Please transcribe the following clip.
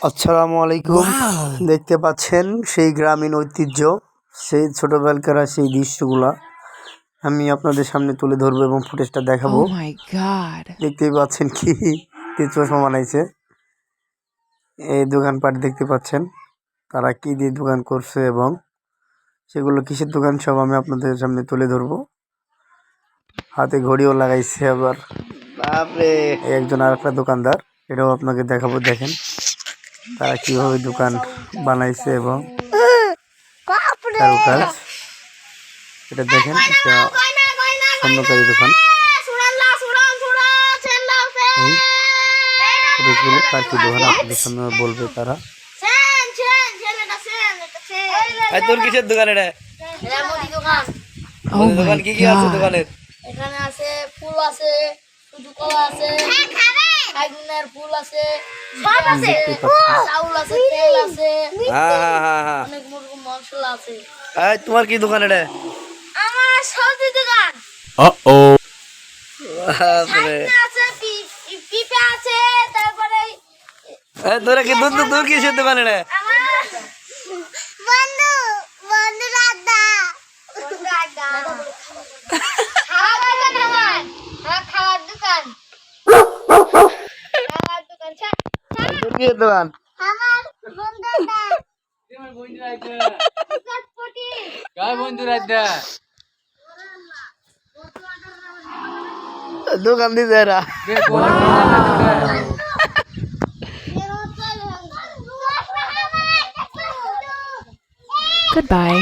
আসসালামু আলাইকুম। দেখতে পাচ্ছেন সেই গ্রামীণ ঐতিহ্য, সেই ছোটবেলাকার সেই দৃশ্যগুলা আমি আপনাদের সামনে তুলে ধরবো এবং ফুটেজটা দেখাবো। Oh my god. দেখতেই পাচ্ছেন কি চিত্র বানাইছে। এই দোকানপাট দেখতে পাচ্ছেন তারা কি দিয়ে দোকান করছে এবং সেগুলো কিসের দোকান সব আমি আপনাদের সামনে তুলে ধরবো। হাতে ঘড়িও লাগাইছে আবার, বাপরে। একজন আর একটা দোকানদার, এটাও আপনাকে দেখাবো। দেখেন তারা কিভাবে দোকান বানাইছে এবং কারুকাজ। এটা দেখেন একটা স্বর্ণকারী দোকান। এই কার কি দোকান আপনাদের সামনে বলবে তারা। তোর কিসের দোকান? এটা Oh দোকান my কি কি আছে god. দোকানের? এখানে আছে ফুল আছে, শুধু কলা আছে, আগুনের ফুল আছে, সব আছে, চাউল আছে, তেল আছে, হ্যাঁ অনেক মুরগি মশলা আছে। তোমার কি দোকান এটা? আমার সবজি দোকান। বাপরে। সামনে আছে পিপে আছে, তারপরে তোরা কি তোর কিসের দোকান এটা? আমার বন্ধু রাধা খাওয়ার দোকান। আমার খাওয়ার দোকান, খাওয়ার দোকান। তোর কিসের দোকান? আমার দোকান দিতে এরা। Goodbye.